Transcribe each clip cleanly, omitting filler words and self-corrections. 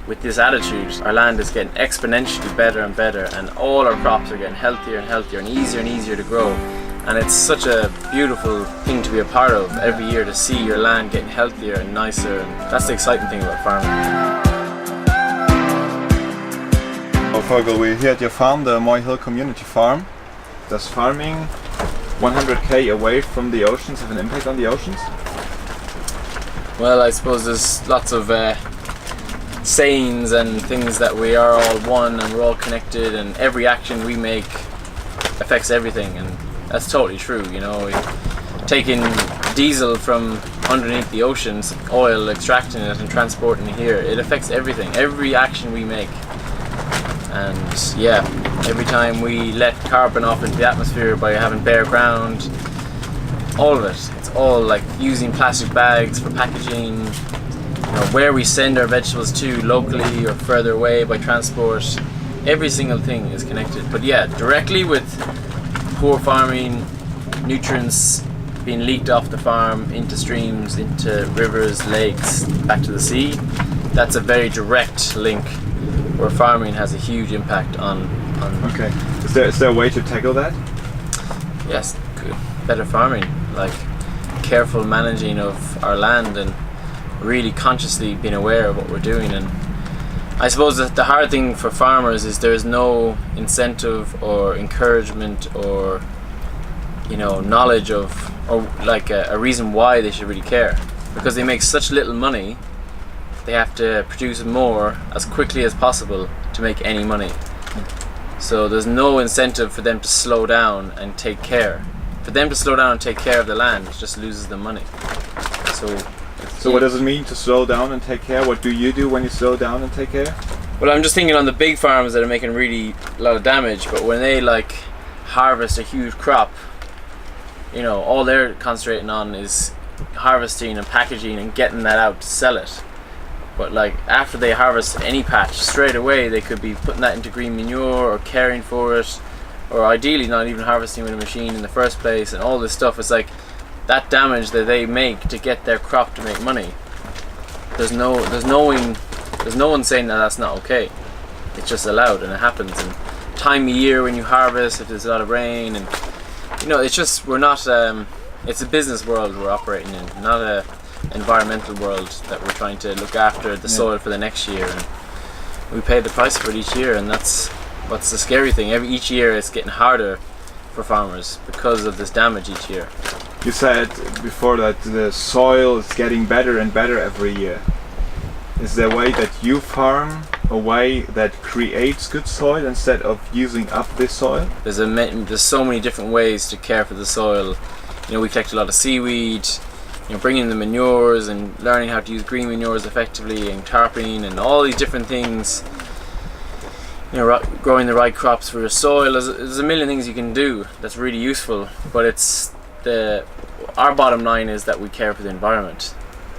with this attitude, our land is getting exponentially better and better, and all our crops are getting healthier and healthier and easier to grow. And it's such a beautiful thing to be a part of every year, to see your land getting healthier and nicer, and that's the exciting thing about farming. Well, Fergal, we're here at your farm, the Moy Hill Community Farm. Does farming 100k away from the oceans have an impact on the oceans? Well, I suppose there's lots of sayings and things that we are all one and we're all connected, and every action we make affects everything, and that's totally true. You know, taking diesel from underneath the oceans, oil, extracting it and transporting it here, it affects everything, every action we make. And yeah, every time we let carbon off into the atmosphere by having bare ground, all of it, it's all like using plastic bags for packaging, you know, where we send our vegetables to locally or further away by transport, every single thing is connected. But yeah, directly with poor farming, nutrients being leaked off the farm into streams, into rivers, lakes, back to the sea, that's a very direct link where farming has a huge impact on Okay. Is there a way to tackle that? Yes, good. Better farming, like careful managing of our land and really consciously being aware of what we're doing. And I suppose that the hard thing for farmers is there's no incentive or encouragement or, you know, knowledge of, or like a reason why they should really care, because they make such little money. They have to produce more as quickly as possible to make any money. So there's no incentive for them to slow down and take care. For them to slow down and take care of the land, it just loses them money. So what does it mean to slow down and take care? What do you do when you slow down and take care? Well, I'm just thinking on the big farms that are making really a lot of damage, but when they like harvest a huge crop, you know, all they're concentrating on is harvesting and packaging and getting that out to sell it. But like after they harvest any patch, straight away they could be putting that into green manure or caring for it, or ideally not even harvesting with a machine in the first place, and all this stuff. It's like that damage that they make to get their crop to make money. There's no one saying that that's not okay. It's just allowed and it happens. And time of year when you harvest, if there's a lot of rain, and you know, it's just, we're not it's a business world we're operating in, not a environmental world that we're trying to look after the soil for the next year, and we pay the price for it each year. And that's what's the scary thing. Each year it's getting harder for farmers because of this damage each year. You said before that the soil is getting better and better every year. Is there a way that you farm a way that creates good soil instead of using up this soil? There's so many different ways to care for the soil. You know, we collect a lot of seaweed, you know, bringing in the manures and learning how to use green manures effectively, and tarping and all these different things. You know, growing the right crops for your soil. There's a million things you can do that's really useful, but it's our bottom line is that we care for the environment,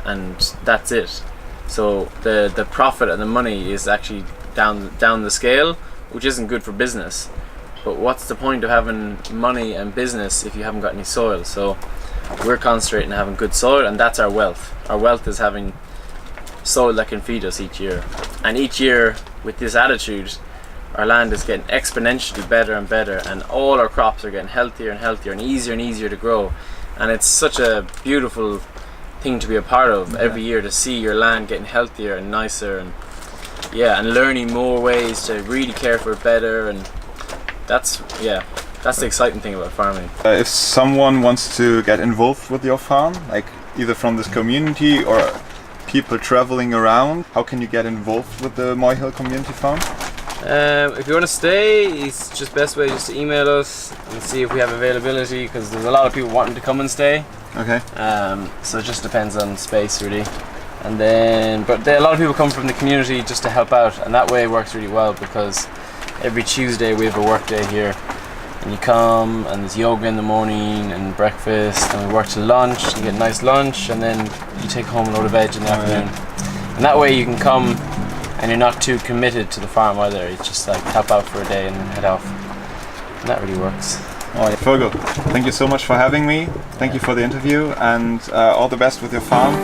and that's it. So the profit and the money is actually down the scale, which isn't good for business. But what's the point of having money and business if you haven't got any soil? So we're concentrating on having good soil, and that's our wealth. Our wealth is having soil that can feed us each year. And each year, with this attitude, our land is getting exponentially better and better, and all our crops are getting healthier and healthier and easier to grow. And it's such a beautiful thing to be a part of every year, to see your land getting healthier and nicer, and yeah, and learning more ways to really care for it better. And that's the exciting thing about farming. If someone wants to get involved with your farm, like either from this community or people traveling around, how can you get involved with the Moy Hill Community Farm? If you want to stay, it's just best way just to email us and see if we have availability, because there's a lot of people wanting to come and stay. Okay. So it just depends on space really. And then, a lot of people come from the community just to help out, and that way it works really well, because every Tuesday we have a work day here, and you come and there's yoga in the morning and breakfast, and we work till lunch. You get a nice lunch, and then you take home a load of veg in the afternoon. And that way you can come and you're not too committed to the farm either. It's just like help out for a day and then head off, and that really works. Oh, Fergal, thank you so much for having me. Thank you for the interview, and all the best with your farm.